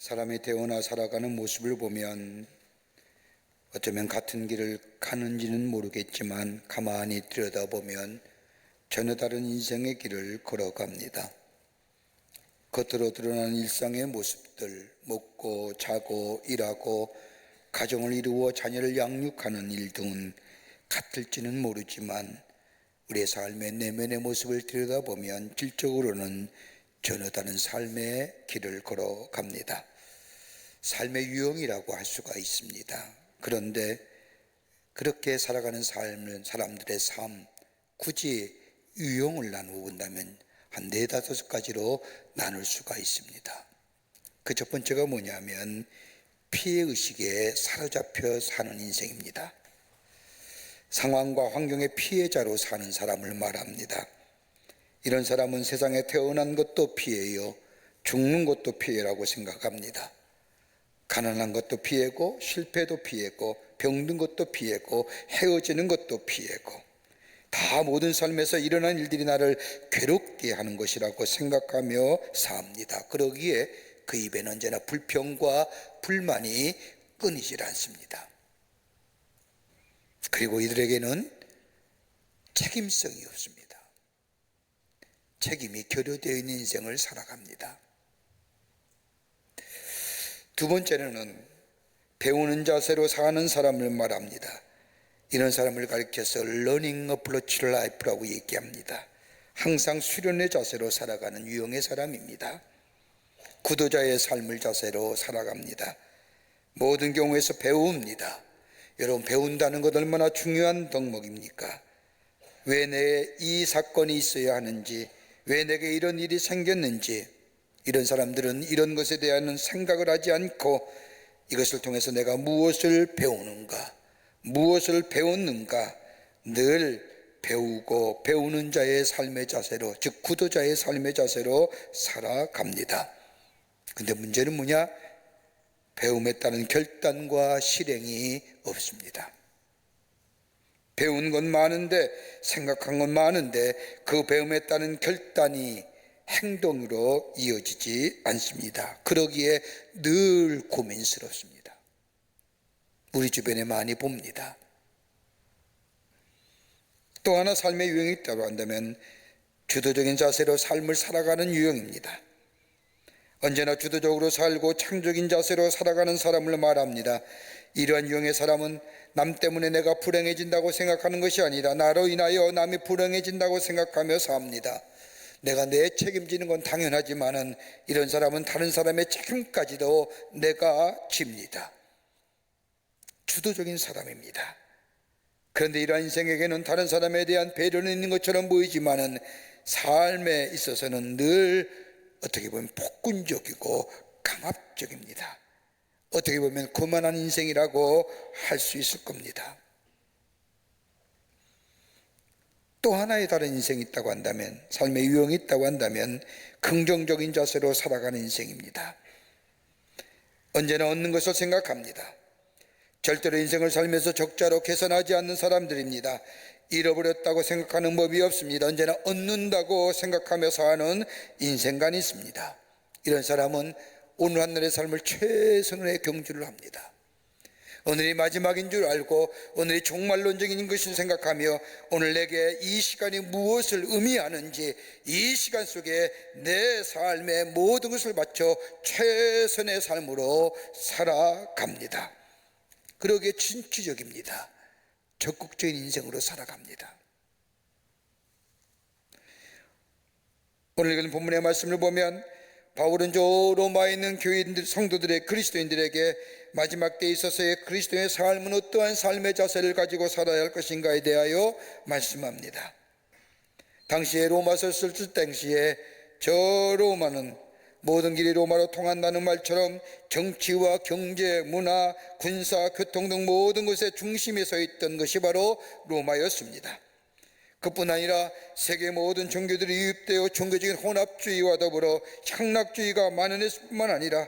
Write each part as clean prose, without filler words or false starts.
사람이 태어나 살아가는 모습을 보면 어쩌면 같은 길을 가는지는 모르겠지만 가만히 들여다보면 전혀 다른 인생의 길을 걸어갑니다. 겉으로 드러나는 일상의 모습들, 먹고 자고 일하고 가정을 이루어 자녀를 양육하는 일 등은 같을지는 모르지만 우리의 삶의 내면의 모습을 들여다보면 질적으로는 전혀 다른 삶의 길을 걸어갑니다. 삶의 유형이라고 할 수가 있습니다. 그런데 그렇게 살아가는 삶은 사람들의 삶, 굳이 유형을 나누어 본다면 한 4-5가지로 나눌 수가 있습니다. 그 첫 번째가 뭐냐면 피해의식에 사로잡혀 사는 인생입니다. 상황과 환경의 피해자로 사는 사람을 말합니다. 이런 사람은 세상에 태어난 것도 피해요, 죽는 것도 피해라고 생각합니다. 가난한 것도 피해고, 실패도 피해고, 병든 것도 피해고, 헤어지는 것도 피해고, 다 모든 삶에서 일어난 일들이 나를 괴롭게 하는 것이라고 생각하며 삽니다. 그러기에 그 입에는 언제나 불평과 불만이 끊이질 않습니다. 그리고 이들에게는 책임성이 없습니다. 책임이 결여되어 있는 인생을 살아갑니다. 두 번째는 배우는 자세로 사는 사람을 말합니다. 이런 사람을 가리켜서 Learning Approach Life라고 얘기합니다. 항상 수련의 자세로 살아가는 유형의 사람입니다. 구도자의 삶을 자세로 살아갑니다. 모든 경우에서 배웁니다. 여러분, 배운다는 것 얼마나 중요한 덕목입니까? 왜 내게 이 사건이 있어야 하는지, 왜 내게 이런 일이 생겼는지, 이런 사람들은 이런 것에 대한 생각을 하지 않고 이것을 통해서 내가 무엇을 배우는가, 무엇을 배웠는가 늘 배우고 배우는 자의 삶의 자세로, 즉 구도자의 삶의 자세로 살아갑니다. 근데 문제는 뭐냐? 배움에 따른 결단과 실행이 없습니다. 배운 건 많은데, 생각한 건 많은데 그 배움에 따른 결단이 행동으로 이어지지 않습니다. 그러기에 늘 고민스럽습니다. 우리 주변에 많이 봅니다. 또 하나 삶의 유형이 있다고 한다면 주도적인 자세로 삶을 살아가는 유형입니다. 언제나 주도적으로 살고 창조적인 자세로 살아가는 사람을 말합니다. 이러한 유형의 사람은 남 때문에 내가 불행해진다고 생각하는 것이 아니라 나로 인하여 남이 불행해진다고 생각하며 삽니다. 내가 내 책임지는 건 당연하지만은 이런 사람은 다른 사람의 책임까지도 내가 집니다. 주도적인 사람입니다. 그런데 이러한 인생에게는 다른 사람에 대한 배려는 있는 것처럼 보이지만은 삶에 있어서는 늘 어떻게 보면 폭군적이고 강압적입니다. 어떻게 보면 거만한 인생이라고 할 수 있을 겁니다. 또 하나의 다른 인생이 있다고 한다면, 삶의 유형이 있다고 한다면 긍정적인 자세로 살아가는 인생입니다. 언제나 얻는 것을 생각합니다. 절대로 인생을 살면서 적자로 개선하지 않는 사람들입니다. 잃어버렸다고 생각하는 법이 없습니다. 언제나 얻는다고 생각하며 사는 인생관이 있습니다. 이런 사람은 오늘 한날의 삶을 최선의 경주를 합니다. 오늘이 마지막인 줄 알고 오늘이 종말론적인 것을 생각하며 오늘 내게 이 시간이 무엇을 의미하는지 이 시간 속에 내 삶의 모든 것을 바쳐 최선의 삶으로 살아갑니다. 그러기에 진취적입니다. 적극적인 인생으로 살아갑니다. 오늘 읽은 본문의 말씀을 보면 바울은 저 로마에 있는 교인들, 성도들의 그리스도인들에게 마지막 때에 있어서의 그리스도의 삶은 어떠한 삶의 자세를 가지고 살아야 할 것인가에 대하여 말씀합니다. 당시에 로마서를 쓸 당시에 저 로마는 모든 길이 로마로 통한다는 말처럼 정치와 경제, 문화, 군사, 교통 등 모든 것의 중심에 서 있던 것이 바로 로마였습니다. 그뿐 아니라 세계 모든 종교들이 유입되어 종교적인 혼합주의와 더불어 향락주의가 만연했을 뿐만 아니라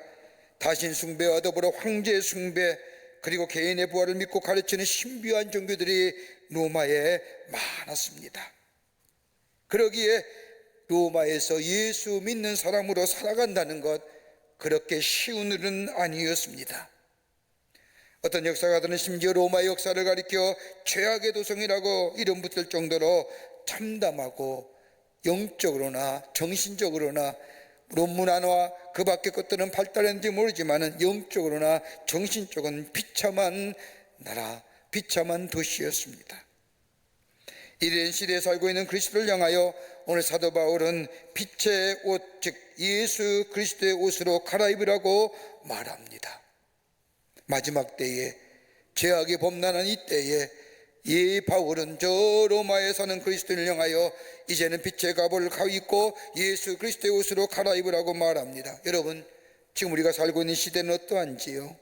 다신 숭배와 더불어 황제 숭배, 그리고 개인의 부활을 믿고 가르치는 신비한 종교들이 로마에 많았습니다. 그러기에 로마에서 예수 믿는 사람으로 살아간다는 것, 그렇게 쉬운 일은 아니었습니다. 어떤 역사가들은 심지어 로마의 역사를 가리켜 최악의 도성이라고 이름 붙을 정도로 참담하고 영적으로나 정신적으로나 논문 하나와 그 밖의 것들은 발달했는지 모르지만 영적으로나 정신적으로는 비참한 나라, 비참한 도시였습니다. 이런 시대에 살고 있는 그리스도를 향하여 오늘 사도 바울은 빛의 옷, 즉 예수 그리스도의 옷으로 갈아입으라고 말합니다. 마지막 때에, 죄악이 범람한 이 때에 이 바울은 저 로마에 사는 그리스도를 향하여 이제는 빛의 갑옷을 입고 예수 그리스도의 옷으로 갈아입으라고 말합니다. 여러분, 지금 우리가 살고 있는 시대는 어떠한지요?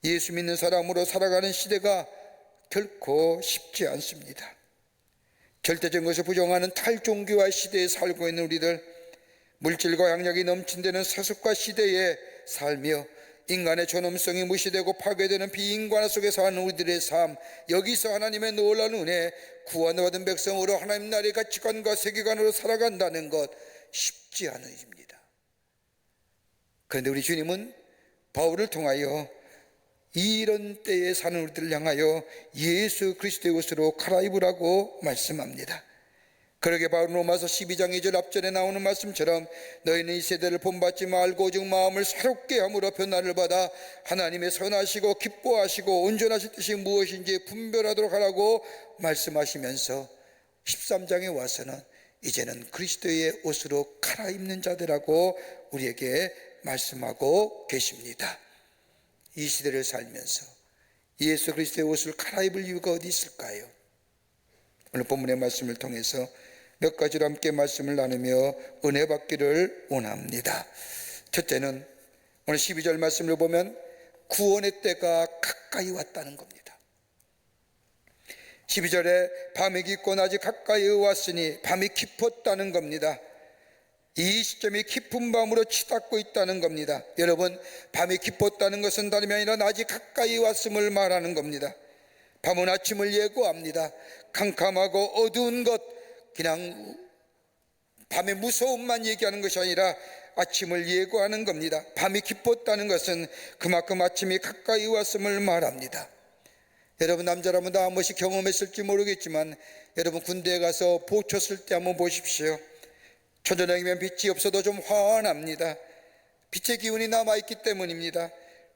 예수 믿는 사람으로 살아가는 시대가 결코 쉽지 않습니다. 절대적인 것을 부정하는 탈종교화 시대에 살고 있는 우리들, 물질과 향락이 넘친다는 세속화 시대에 살며 인간의 존엄성이 무시되고 파괴되는 비인간화 속에 사는 우리들의 삶, 여기서 하나님의 놀라운 은혜, 구원받은 백성으로 하나님 나라의 가치관과 세계관으로 살아간다는 것 쉽지 않은 일입니다. 그런데 우리 주님은 바울을 통하여 이런 때에 사는 우리들을 향하여 예수 그리스도의 옷으로 갈아입으라고 말씀합니다. 그러게 바울 로마서 12장 2절 앞전에 나오는 말씀처럼 너희는 이 세대를 본받지 말고 오직 마음을 새롭게 함으로 변화를 받아 하나님의 선하시고 기뻐하시고 온전하실 뜻이 무엇인지 분별하도록 하라고 말씀하시면서 13장에 와서는 이제는 그리스도의 옷으로 갈아입는 자들하고 우리에게 말씀하고 계십니다. 이 시대를 살면서 예수 그리스도의 옷을 갈아입을 이유가 어디 있을까요? 오늘 본문의 말씀을 통해서 몇 가지로 함께 말씀을 나누며 은혜 받기를 원합니다. 첫째는 오늘 12절 말씀을 보면 구원의 때가 가까이 왔다는 겁니다. 12절에 밤이 깊고 낮이 가까이 왔으니 밤이 깊었다는 겁니다. 이 시점이 깊은 밤으로 치닫고 있다는 겁니다. 여러분, 밤이 깊었다는 것은 다름이 아니라 낮이 가까이 왔음을 말하는 겁니다. 밤은 아침을 예고합니다. 캄캄하고 어두운 것, 그냥 밤의 무서움만 얘기하는 것이 아니라 아침을 예고하는 겁니다. 밤이 깊었다는 것은 그만큼 아침이 가까이 왔음을 말합니다. 여러분, 남자라면 다 한 번씩 경험했을지 모르겠지만 여러분, 군대에 가서 보초 쓸 때 한번 보십시오. 초저녁이면 빛이 없어도 좀 환합니다. 빛의 기운이 남아있기 때문입니다.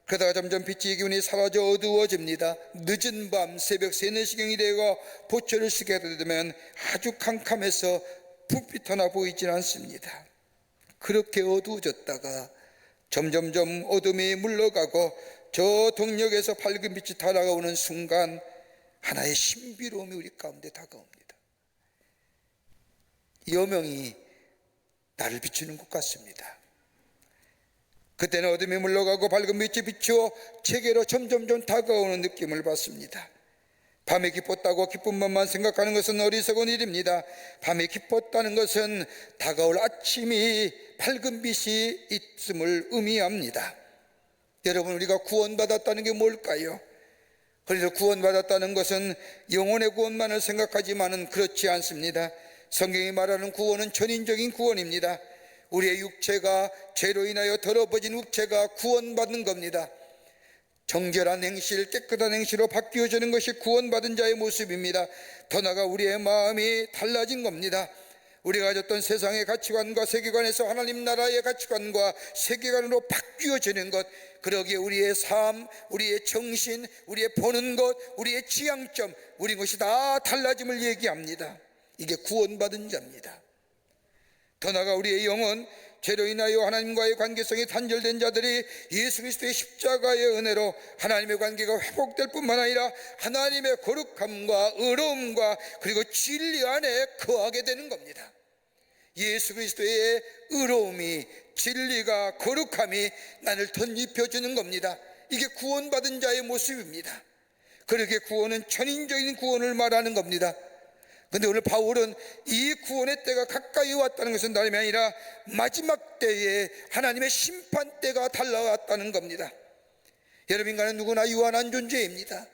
그러다가 점점 빛의 기운이 사라져 어두워집니다. 늦은 밤 새벽 3, 4시경이 되고 보초를 쓰게 되면 아주 캄캄해서 불빛 하나 보이질 않습니다. 그렇게 어두워졌다가 점점점 어둠이 물러가고 저 동력에서 밝은 빛이 달아오는 순간 하나의 신비로움이 우리 가운데 다가옵니다. 여명이 나를 비추는 것 같습니다. 그때는 어둠이 물러가고 밝은 빛이 비추어 제게로 점점점 다가오는 느낌을 받습니다. 밤이 깊었다고 기쁜 밤만 생각하는 것은 어리석은 일입니다. 밤이 깊었다는 것은 다가올 아침이 밝은 빛이 있음을 의미합니다. 여러분, 우리가 구원받았다는 게 뭘까요? 그래서 구원받았다는 것은 영혼의 구원만을 생각하지만은 그렇지 않습니다. 성경이 말하는 구원은 전인적인 구원입니다. 우리의 육체가 죄로 인하여 더러워진 육체가 구원받는 겁니다. 정결한 행실, 깨끗한 행실로 바뀌어지는 것이 구원받은 자의 모습입니다. 더 나아가 우리의 마음이 달라진 겁니다. 우리가 가졌던 세상의 가치관과 세계관에서 하나님 나라의 가치관과 세계관으로 바뀌어지는 것, 그러기에 우리의 삶, 우리의 정신, 우리의 보는 것, 우리의 지향점, 우리 것이 다 달라짐을 얘기합니다. 이게 구원받은 자입니다. 더 나아가 우리의 영혼, 죄로 인하여 하나님과의 관계성이 단절된 자들이 예수 그리스도의 십자가의 은혜로 하나님의 관계가 회복될 뿐만 아니라 하나님의 거룩함과 의로움과 그리고 진리 안에 거하게 되는 겁니다. 예수 그리스도의 의로움이, 진리가, 거룩함이 나를 덧입혀주는 겁니다. 이게 구원받은 자의 모습입니다. 그렇게 구원은 전인적인 구원을 말하는 겁니다. 그런데 오늘 바울은 이 구원의 때가 가까이 왔다는 것은 다름이 아니라 마지막 때에 하나님의 심판 때가 달라왔다는 겁니다. 여러분, 인간은 누구나 유한한 존재입니다.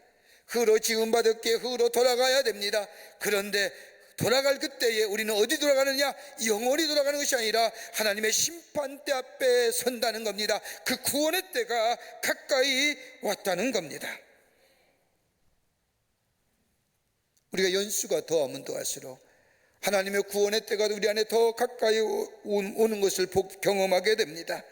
흙으로 지음받았기에 흙으로 돌아가야 됩니다. 그런데 돌아갈 그때에 우리는 어디 돌아가느냐? 영원히 돌아가는 것이 아니라 하나님의 심판대 앞에 선다는 겁니다. 그 구원의 때가 가까이 왔다는 겁니다. 우리가 연수가 더하면 더할수록 하나님의 구원의 때가 우리 안에 더 가까이 오는 것을 경험하게 됩니다.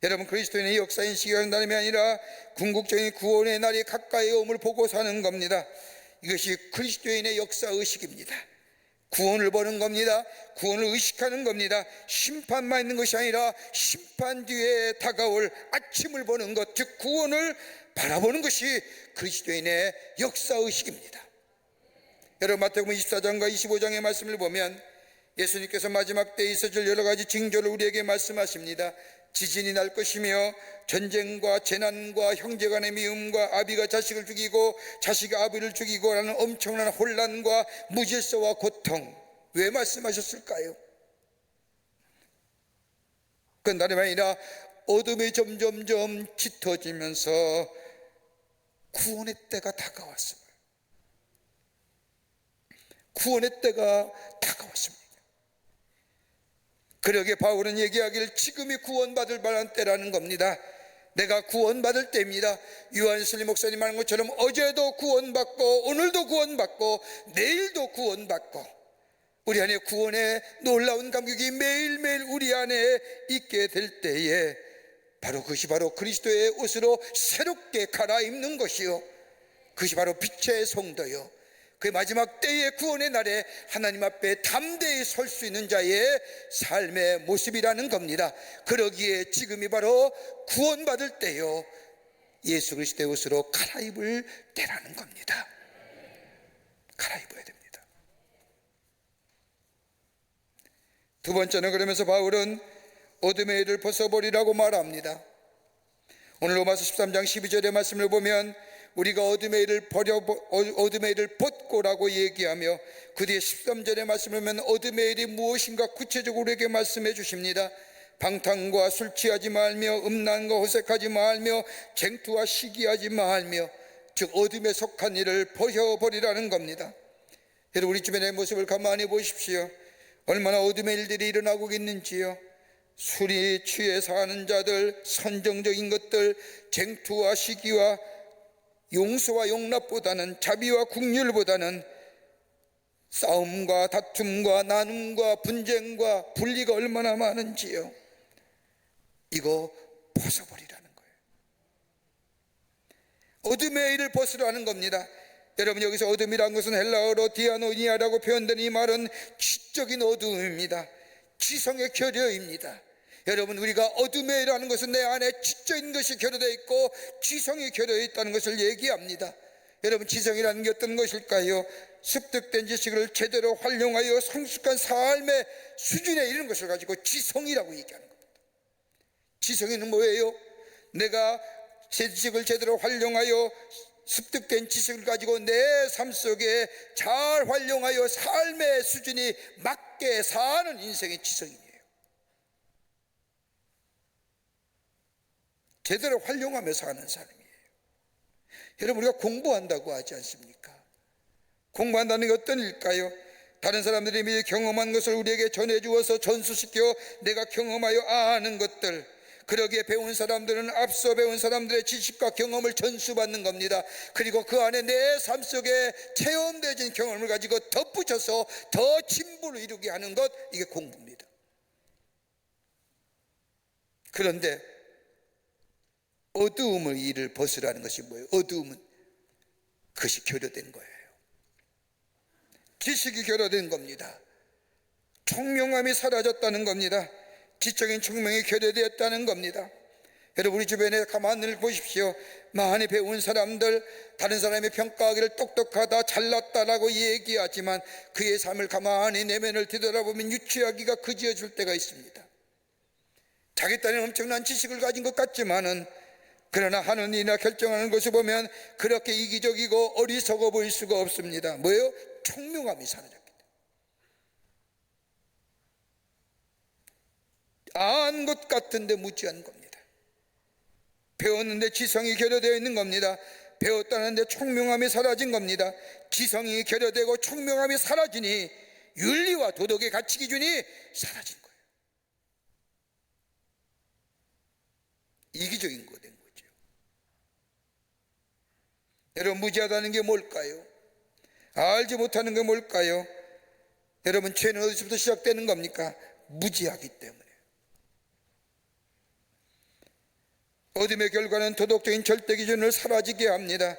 여러분, 그리스도인의 역사인 시간의 날이 아니라 궁극적인 구원의 날이 가까이 om을 보고 사는 겁니다. 이것이 그리스도인의 역사의식입니다. 구원을 보는 겁니다. 구원을 의식하는 겁니다. 심판만 있는 것이 아니라 심판 뒤에 다가올 아침을 보는 것, 즉 구원을 바라보는 것이 그리스도인의 역사의식입니다. 여러분, 마태복음 24장과 25장의 말씀을 보면 예수님께서 마지막 때에 있어질 여러 가지 징조를 우리에게 말씀하십니다. 지진이 날 것이며 전쟁과 재난과 형제간의 미움과 아비가 자식을 죽이고 자식이 아비를 죽이고 라는 엄청난 혼란과 무질서와 고통. 왜 말씀하셨을까요? 그건 다름 아니라 어둠이 점점점 짙어지면서 구원의 때가 다가왔습니다. 구원의 때가 다가왔습니다. 그러게 바울은 얘기하기를 지금이 구원받을 만한 때라는 겁니다. 내가 구원받을 때입니다. 유한슬리 목사님 하는 것처럼 어제도 구원받고 오늘도 구원받고 내일도 구원받고 우리 안에 구원의 놀라운 감격이 매일매일 우리 안에 있게 될 때에 바로 그것이 바로 그리스도의 옷으로 새롭게 갈아입는 것이요, 그것이 바로 빛의 성도요, 그 마지막 때의 구원의 날에 하나님 앞에 담대히 설 수 있는 자의 삶의 모습이라는 겁니다. 그러기에 지금이 바로 구원받을 때요, 예수 그리스도의 옷으로 갈아입을 때라는 겁니다. 갈아입어야 됩니다. 두 번째는 그러면서 바울은 어둠의 일을 벗어버리라고 말합니다. 오늘 로마서 13장 12절의 말씀을 보면 우리가 어둠의 일을 벗고라고 얘기하며 그 뒤에 13절의 말씀을 보면 어둠의 일이 무엇인가 구체적으로 우리에게 말씀해 주십니다. 방탕과 술 취하지 말며 음란과 호색하지 말며 쟁투와 시기하지 말며, 즉 어둠에 속한 일을 벗어버리라는 겁니다. 여러분, 우리 주변의 모습을 가만히 보십시오. 얼마나 어둠의 일들이 일어나고 있는지요. 술이 취해 사는 자들, 선정적인 것들, 쟁투와 시기와 용서와 용납보다는, 자비와 긍휼보다는 싸움과 다툼과 나눔과 분쟁과 분리가 얼마나 많은지요. 이거 벗어버리라는 거예요. 어둠의 일을 벗으라는 겁니다. 여러분, 여기서 어둠이라는 것은 헬라어로 디아노니아라고 표현된 이 말은 지적인 어둠입니다. 지성의 결여입니다. 여러분, 우리가 어둠의 일이라는 것은 내 안에 지적인 것이 결여되어 있고 지성이 결여되어 있다는 것을 얘기합니다. 여러분, 지성이라는 게 어떤 것일까요? 습득된 지식을 제대로 활용하여 성숙한 삶의 수준에 이르는 것을 가지고 지성이라고 얘기하는 겁니다. 지성이는 뭐예요? 내가 제 지식을 제대로 활용하여 습득된 지식을 가지고 내 삶 속에 잘 활용하여 삶의 수준이 맞게 사는 인생의 지성이에요. 제대로 활용하며 사는 사람이에요. 여러분, 우리가 공부한다고 하지 않습니까? 공부한다는 게 어떤 일일까요? 다른 사람들이 미리 경험한 것을 우리에게 전해주어서 전수시켜 내가 경험하여 아는 것들, 그러기에 배운 사람들은 앞서 배운 사람들의 지식과 경험을 전수받는 겁니다. 그리고 그 안에 내 삶 속에 체험되어진 경험을 가지고 덧붙여서 더 진보를 이루게 하는 것, 이게 공부입니다. 그런데 어두움의 일을 벗으라는 것이 뭐예요? 어두움은 그것이 결여된 거예요. 지식이 결여된 겁니다. 총명함이 사라졌다는 겁니다. 지적인 총명이 결여되었다는 겁니다. 여러분, 우리 주변에 가만히 보십시오. 많이 배운 사람들, 다른 사람의 평가하기를 똑똑하다, 잘났다라고 얘기하지만 그의 삶을 가만히 내면을 뒤돌아보면 유추하기가 그지어질 때가 있습니다. 자기 딴에는 엄청난 지식을 가진 것 같지만은, 그러나 하는 일이나 결정하는 것을 보면 그렇게 이기적이고 어리석어 보일 수가 없습니다. 뭐예요? 총명함이 사라졌기 때문에. 안 것 같은데 무지한 겁니다. 배웠는데 지성이 결여되어 있는 겁니다. 배웠다는데 총명함이 사라진 겁니다. 지성이 결여되고 총명함이 사라지니 윤리와 도덕의 가치 기준이 사라진 거예요. 이기적인 거 된 거죠. 여러분, 무지하다는 게 뭘까요? 알지 못하는 게 뭘까요? 여러분, 죄는 어디서부터 시작되는 겁니까? 무지하기 때문에. 어둠의 결과는 도덕적인 절대 기준을 사라지게 합니다.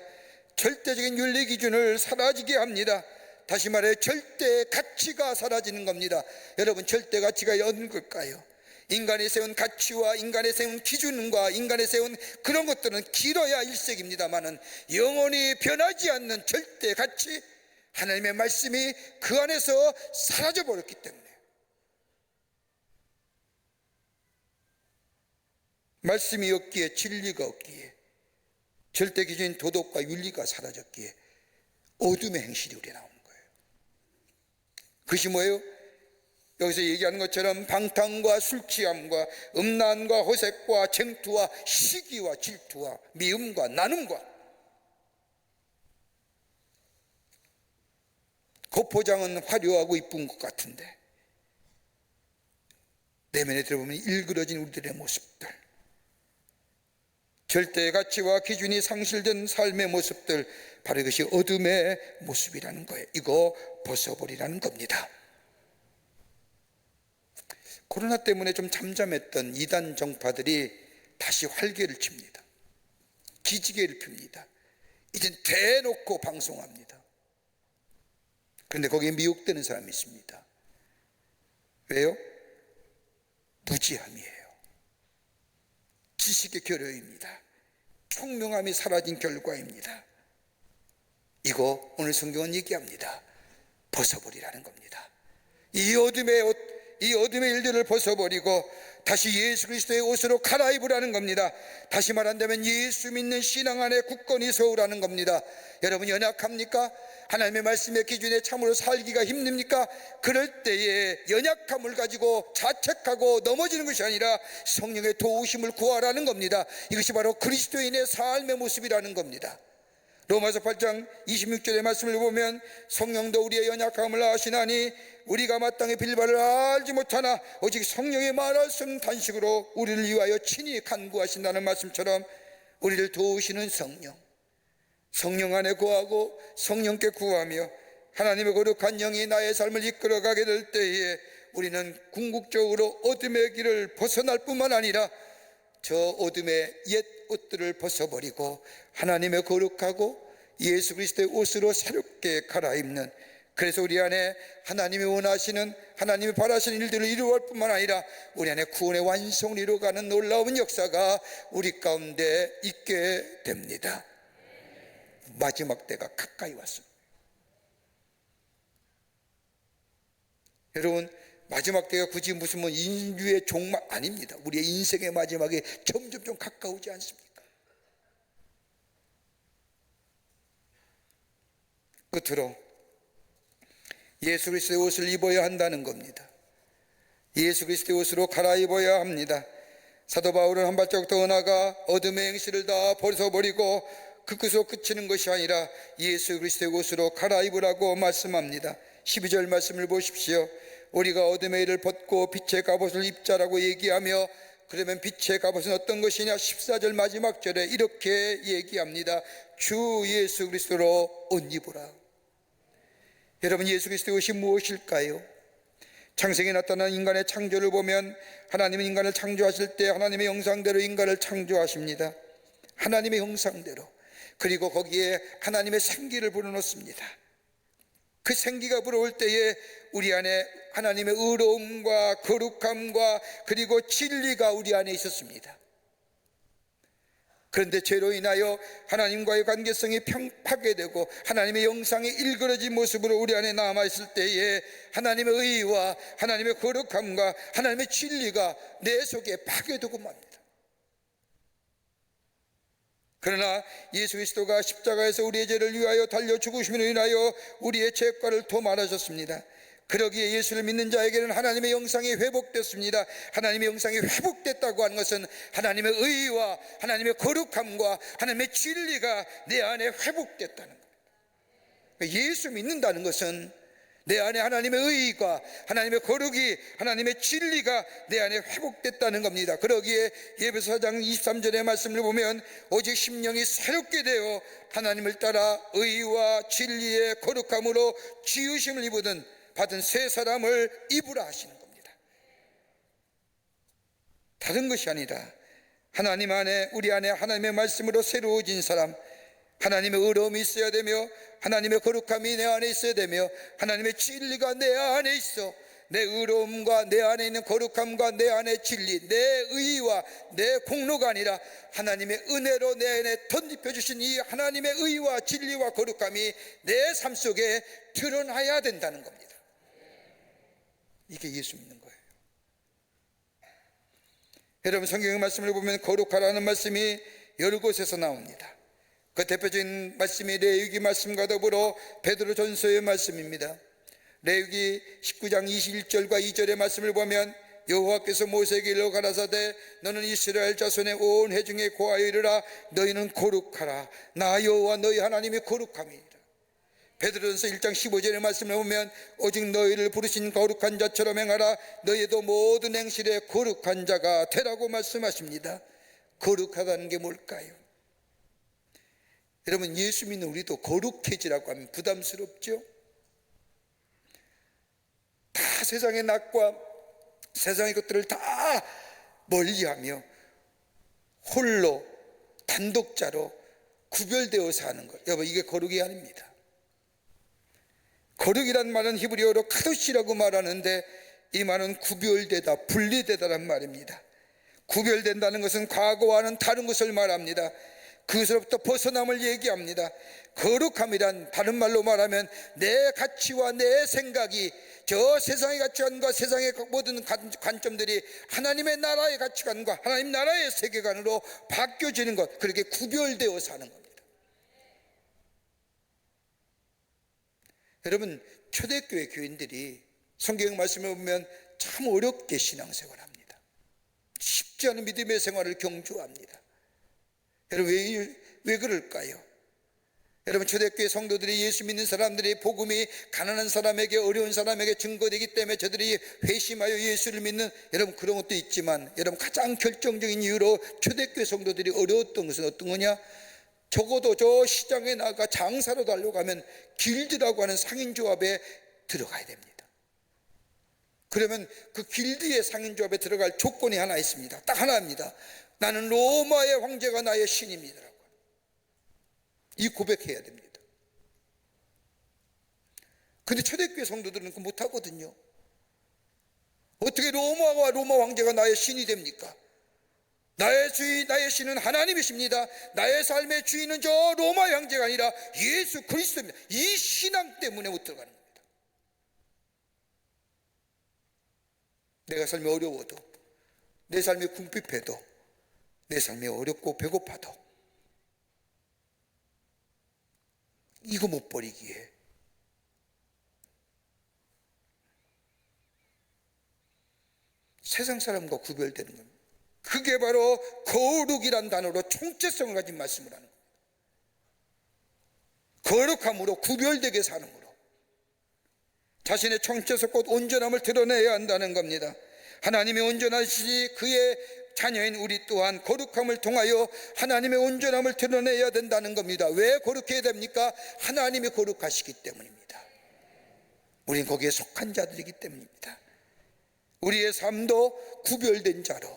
절대적인 윤리 기준을 사라지게 합니다. 다시 말해 절대 가치가 사라지는 겁니다. 여러분, 절대 가치가 어떤 걸까요? 인간이 세운 가치와 인간이 세운 기준과 인간이 세운 그런 것들은 길어야 일색입니다만은 영원히 변하지 않는 절대 가치, 하나님의 말씀이 그 안에서 사라져 버렸기 때문에, 말씀이 없기에 진리가 없기에 절대 기준인 도덕과 윤리가 사라졌기에 어둠의 행실이 우리에 나오는 거예요. 그것이 뭐예요? 여기서 얘기하는 것처럼 방탕과 술취함과 음란과 호색과 쟁투와 시기와 질투와 미움과 나눔과, 겉포장은 화려하고 이쁜 것 같은데 내면에 들어보면 일그러진 우리들의 모습들, 절대의 가치와 기준이 상실된 삶의 모습들, 바로 이것이 어둠의 모습이라는 거예요. 이거 벗어버리라는 겁니다. 코로나 때문에 좀 잠잠했던 이단 정파들이 다시 활개를 칩니다. 기지개를 핍니다. 이젠 대놓고 방송합니다. 그런데 거기에 미혹되는 사람이 있습니다. 왜요? 무지함이에요. 지식의 결여입니다. 총명함이 사라진 결과입니다. 이거 오늘 성경은 얘기합니다. 벗어버리라는 겁니다. 이 어둠의 일들을 벗어버리고 다시 예수 그리스도의 옷으로 갈아입으라는 겁니다. 다시 말한다면 예수 믿는 신앙 안에 굳건히 서우라는 겁니다. 여러분, 연약합니까? 하나님의 말씀의 기준에 참으로 살기가 힘듭니까? 그럴 때에 연약함을 가지고 자책하고 넘어지는 것이 아니라 성령의 도우심을 구하라는 겁니다. 이것이 바로 그리스도인의 삶의 모습이라는 겁니다. 로마서 8장 26절의 말씀을 보면 성령도 우리의 연약함을 아시나니 우리가 마땅히 빌바를 알지 못하나 오직 성령이 말할 수 없는 단식으로 우리를 위하여 친히 간구하신다는 말씀처럼 우리를 도우시는 성령 안에 거하고 성령께 구하며 하나님의 거룩한 영이 나의 삶을 이끌어가게 될 때에 우리는 궁극적으로 어둠의 길을 벗어날 뿐만 아니라 저 어둠의 옛 옷들을 벗어버리고 하나님의 거룩하고 예수 그리스도의 옷으로 새롭게 갈아입는, 그래서 우리 안에 하나님이 원하시는, 하나님이 바라시는 일들을 이루어갈 뿐만 아니라 우리 안에 구원의 완성을 이루어가는 놀라운 역사가 우리 가운데 있게 됩니다. 마지막 때가 가까이 왔습니다. 여러분, 마지막 때가 굳이 무슨 인류의 종말 아닙니다. 우리의 인생의 마지막이 점점 좀 가까우지 않습니까? 끝으로 예수 그리스도의 옷을 입어야 한다는 겁니다. 예수 그리스도의 옷으로 갈아입어야 합니다. 사도 바울은 한 발자국 더 나아가 어둠의 행실을 다 벗어버리고 그것으로 그치는 것이 아니라 예수 그리스도의 옷으로 갈아입으라고 말씀합니다. 12절 말씀을 보십시오. 우리가 어둠의 일을 벗고 빛의 갑옷을 입자라고 얘기하며, 그러면 빛의 갑옷은 어떤 것이냐? 14절 마지막 절에 이렇게 얘기합니다. 주 예수 그리스도로 옷 입으라. 여러분, 예수 그리스도의 옷이 무엇일까요? 창세기에 나타난 인간의 창조를 보면 하나님은 인간을 창조하실 때 하나님의 형상대로 인간을 창조하십니다. 하나님의 형상대로. 그리고 거기에 하나님의 생기를 불어넣습니다. 그 생기가 불어올 때에 우리 안에 하나님의 의로움과 거룩함과 그리고 진리가 우리 안에 있었습니다. 그런데 죄로 인하여 하나님과의 관계성이 파괴되고 하나님의 영상이 일그러진 모습으로 우리 안에 남아있을 때에 하나님의 의와 하나님의 거룩함과 하나님의 진리가 내 속에 파괴되고 맙니다. 그러나 예수 그리스도가 십자가에서 우리의 죄를 위하여 달려 죽으심으로 인하여 우리의 죄과를 도말하셨습니다. 그러기에 예수를 믿는 자에게는 하나님의 영상이 회복됐습니다. 하나님의 영상이 회복됐다고 하는 것은 하나님의 의와 하나님의 거룩함과 하나님의 진리가 내 안에 회복됐다는 겁니다. 예수 믿는다는 것은 내 안에 하나님의 의의가, 하나님의 거룩이, 하나님의 진리가 내 안에 회복됐다는 겁니다. 그러기에 에베소 4장 23절의 말씀을 보면 오직 심령이 새롭게 되어 하나님을 따라 의와 진리의 거룩함으로 지으심을 입은 받은 새 사람을 입으라 하시는 겁니다. 다른 것이 아니라 하나님 안에, 우리 안에 하나님의 말씀으로 새로워진 사람, 하나님의 의로움이 있어야 되며 하나님의 거룩함이 내 안에 있어야 되며 하나님의 진리가 내 안에 있어 내 의로움과 내 안에 있는 거룩함과 내 안에 진리, 내 의와 내 공로가 아니라 하나님의 은혜로 내 안에 덧입혀 주신 이 하나님의 의와 진리와 거룩함이 내 삶 속에 드러나야 된다는 겁니다. 이게 예수 믿는 거예요. 여러분, 성경의 말씀을 보면 거룩하라는 말씀이 여러 곳에서 나옵니다. 그 대표적인 말씀이 레위기 말씀과 더불어 베드로전서의 말씀입니다. 레위기 19장 21절과 2절의 말씀을 보면 여호와께서 모세에게 일러 가라사대 너는 이스라엘 자손의 온 회중에 고하여 이르라 너희는 거룩하라 나 여호와 너희 하나님이 거룩함이니라. 베드로전서 1장 15절의 말씀을 보면 오직 너희를 부르신 거룩한 자처럼 행하라 너희도 모든 행실에 거룩한 자가 되라고 말씀하십니다. 거룩하다는 게 뭘까요? 여러분, 예수 믿는 우리도 거룩해지라고 하면 부담스럽죠? 다 세상의 낯과 세상의 것들을 다 멀리하며 홀로 단독자로 구별되어 사는 것, 여러분, 이게 거룩이 아닙니다. 거룩이란 말은 히브리어로 카도시라고 말하는데 이 말은 구별되다, 분리되다란 말입니다. 구별된다는 것은 과거와는 다른 것을 말합니다. 그것으로부터 벗어남을 얘기합니다. 거룩함이란 다른 말로 말하면 내 가치와 내 생각이 저 세상의 가치관과 세상의 모든 관점들이 하나님의 나라의 가치관과 하나님 나라의 세계관으로 바뀌어지는 것, 그렇게 구별되어 사는 겁니다. 여러분, 초대교회 교인들이 성경 말씀을 보면 참 어렵게 신앙생활을 합니다. 쉽지 않은 믿음의 생활을 경주합니다. 여러분, 왜 그럴까요? 여러분, 초대교회 성도들이, 예수 믿는 사람들이 복음이 가난한 사람에게, 어려운 사람에게 증거되기 때문에 저들이 회심하여 예수를 믿는, 여러분, 그런 것도 있지만 여러분, 가장 결정적인 이유로 초대교회 성도들이 어려웠던 것은 어떤 거냐? 적어도 저 시장에 나가 장사로 하려고 길드라고 하는 상인조합에 들어가야 됩니다. 그러면 그 길드의 상인조합에 들어갈 조건이 하나 있습니다. 딱 하나입니다. 나는 로마의 황제가 나의 신입니다라고. 이 고백해야 됩니다. 근데 초대교회 성도들은 그거 못하거든요. 어떻게 로마와 로마 황제가 나의 신이 됩니까? 나의 주인, 나의 신은 하나님이십니다. 나의 삶의 주인은 저 로마 황제가 아니라 예수 그리스도입니다. 이 신앙 때문에 못 들어가는 겁니다. 내가 삶이 어려워도, 내 삶이 궁핍해도, 내 삶이 어렵고 배고파도 이거 못 버리기에 세상 사람과 구별되는 겁니다. 그게 바로 거룩이란 단어로 총체성을 가진 말씀을 하는 겁니다. 거룩함으로 구별되게 사는으로 자신의 총체성 곧 온전함을 드러내야 한다는 겁니다. 하나님의 온전하시지 그의 자녀인 우리 또한 거룩함을 통하여 하나님의 온전함을 드러내야 된다는 겁니다. 왜 거룩해야 됩니까? 하나님이 거룩하시기 때문입니다. 우리는 거기에 속한 자들이기 때문입니다. 우리의 삶도 구별된 자로,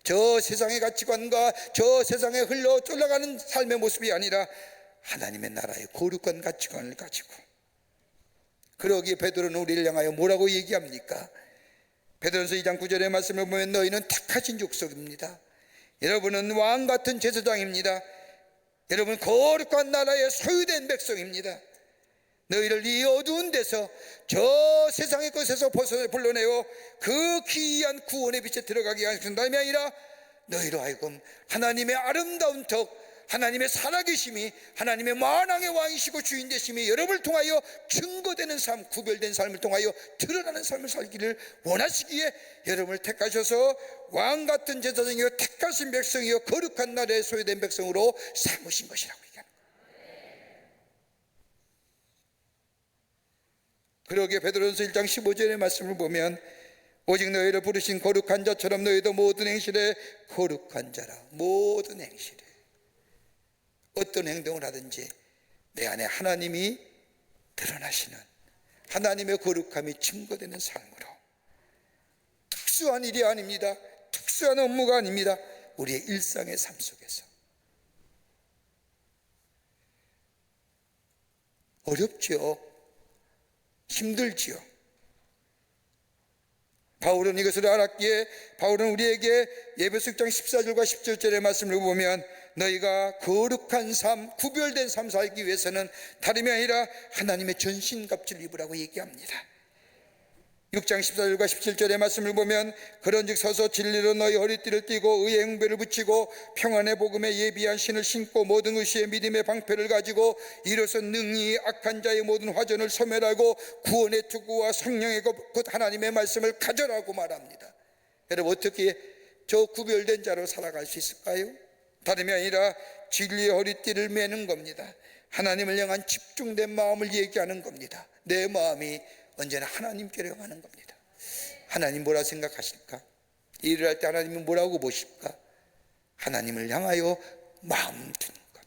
저 세상의 가치관과 저 세상에 흘러 쫄아가는 삶의 모습이 아니라 하나님의 나라의 거룩한 가치관을 가지고, 그러기에 베드로는 우리를 향하여 뭐라고 얘기합니까? 베드로전서 2장 9절의 말씀을 보면 너희는 택하신 족속입니다. 여러분은 왕같은 제사장입니다. 여러분 거룩한 나라의 소유된 백성입니다. 너희를 이 어두운 데서 저 세상의 것에서 불러내어 그 귀한 구원의 빛에 들어가게 하신 다음이 아니라 너희로 하여금 하나님의 아름다운 덕, 하나님의 살아계심이, 하나님의 만왕의 왕이시고 주인 되심이 여러분을 통하여 증거되는 삶, 구별된 삶을 통하여 드러나는 삶을 살기를 원하시기에 여러분을 택하셔서 왕같은 제사장이요 택하신 백성이요 거룩한 나라에 소유된 백성으로 삼으신 것이라고 얘기합니다. 그러기에 베드로전서 1장 15절의 말씀을 보면 오직 너희를 부르신 거룩한 자처럼 너희도 모든 행실에 거룩한 자라. 모든 행실에 어떤 행동을 하든지 내 안에 하나님이 드러나시는, 하나님의 거룩함이 증거되는 삶으로. 특수한 일이 아닙니다. 특수한 업무가 아닙니다. 우리의 일상의 삶 속에서. 어렵지요. 힘들지요. 바울은 이것을 알았기에 바울은 우리에게 에베소 6장 14절과 17절의 말씀을 보면 너희가 거룩한 삶, 구별된 삶 살기 위해서는 다름이 아니라 하나님의 전신갑주를 입으라고 얘기합니다. 6장 14절과 17절의 말씀을 보면 그런즉 서서 진리로 너희 허리띠를 띠고 의의 흉배를 붙이고 평안의 복음에 예비한 신을 신고 모든 의시의 믿음의 방패를 가지고 이로써 능히 악한 자의 모든 화전을 소멸하고 구원의 투구와 성령의 곧 하나님의 말씀을 가져라고 말합니다. 여러분, 어떻게 저 구별된 자로 살아갈 수 있을까요? 다름이 아니라 진리의 허리띠를 매는 겁니다. 하나님을 향한 집중된 마음을 얘기하는 겁니다. 내 마음이 언제나 하나님께로 향하는 겁니다. 하나님 뭐라 생각하실까? 일을 할 때 하나님은 뭐라고 보실까? 하나님을 향하여 마음 두는 것.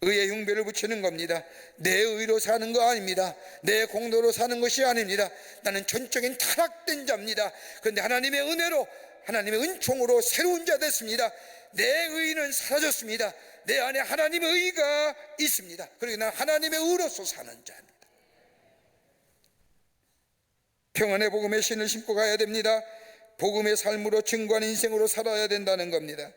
의의 흉배를 붙이는 겁니다. 내 의로 사는 거 아닙니다. 내 공로로 사는 것이 아닙니다. 나는 전적인 타락된 자입니다. 그런데 하나님의 은혜로, 하나님의 은총으로 새로운 자 됐습니다. 내 의는 사라졌습니다. 내 안에 하나님의 의가 있습니다. 그리고 난 하나님의 의로서 사는 자입니다. 평안의 복음의 신을 신고 가야 됩니다. 복음의 삶으로 증거하는 인생으로 살아야 된다는 겁니다.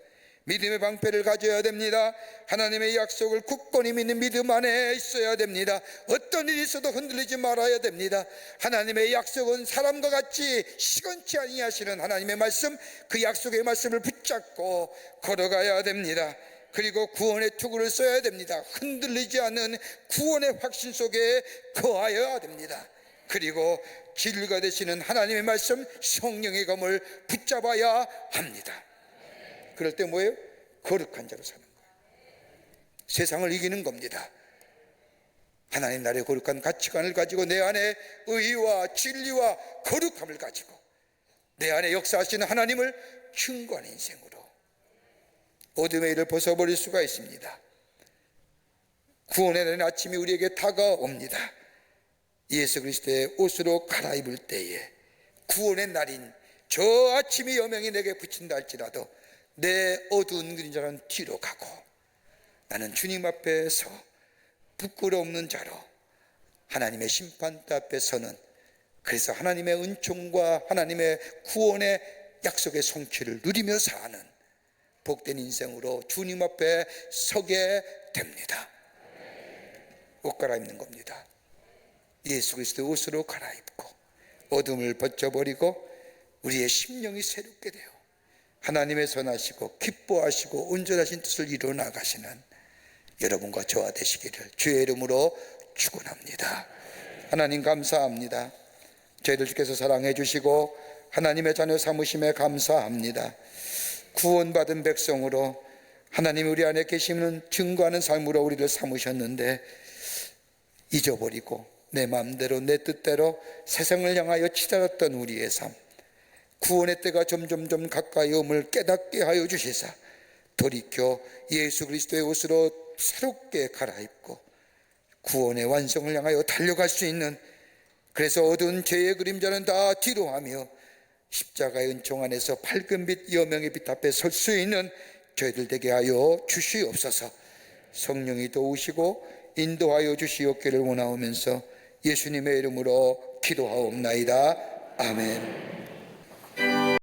믿음의 방패를 가져야 됩니다. 하나님의 약속을 굳건히 믿는 믿음 안에 있어야 됩니다. 어떤 일이 있어도 흔들리지 말아야 됩니다. 하나님의 약속은 사람과 같이 시건치 아니하시는 하나님의 말씀, 그 약속의 말씀을 붙잡고 걸어가야 됩니다. 그리고 구원의 투구를 써야 됩니다. 흔들리지 않는 구원의 확신 속에 거하여야 됩니다. 그리고 진리가 되시는 하나님의 말씀, 성령의 검을 붙잡아야 합니다. 그럴 때 뭐예요? 거룩한 자로 사는 거예요. 세상을 이기는 겁니다. 하나님 나라의 거룩한 가치관을 가지고 내 안에 의와 진리와 거룩함을 가지고 내 안에 역사하시는 하나님을 증거하는 인생으로 어둠의 일을 벗어버릴 수가 있습니다. 구원의 날 아침이 우리에게 다가옵니다. 예수 그리스도의 옷으로 갈아입을 때에 구원의 날인 저 아침이 여명이 내게 붙인다 할지라도 내 어두운 그림자는 뒤로 가고 나는 주님 앞에서 부끄러움는 자로 하나님의 심판대 앞에 서는, 그래서 하나님의 은총과 하나님의 구원의 약속의 성취를 누리며 사는 복된 인생으로 주님 앞에 서게 됩니다. 옷 갈아입는 겁니다. 예수 그리스도의 옷으로 갈아입고 어둠을 벗겨버리고 우리의 심령이 새롭게 되어 하나님의 선하시고 기뻐하시고 온전하신 뜻을 이루어 나가시는 여러분과 저와 되시기를 주의 이름으로 축원합니다. 하나님 감사합니다. 저희들 주께서 사랑해 주시고 하나님의 자녀 삼으심에 감사합니다. 구원받은 백성으로 하나님이 우리 안에 계시는 증거하는 삶으로 우리를 삼으셨는데 잊어버리고 내 마음대로 내 뜻대로 세상을 향하여 치달았던 우리의 삶, 구원의 때가 점점 가까이 옴을 깨닫게 하여 주시사 돌이켜 예수 그리스도의 옷으로 새롭게 갈아입고 구원의 완성을 향하여 달려갈 수 있는, 그래서 어두운 죄의 그림자는 다 뒤로하며 십자가의 은총 안에서 밝은 빛 여명의 빛 앞에 설 수 있는 저희들 되게 하여 주시옵소서. 성령이 도우시고 인도하여 주시옵기를 원하오면서 예수님의 이름으로 기도하옵나이다. 아멘.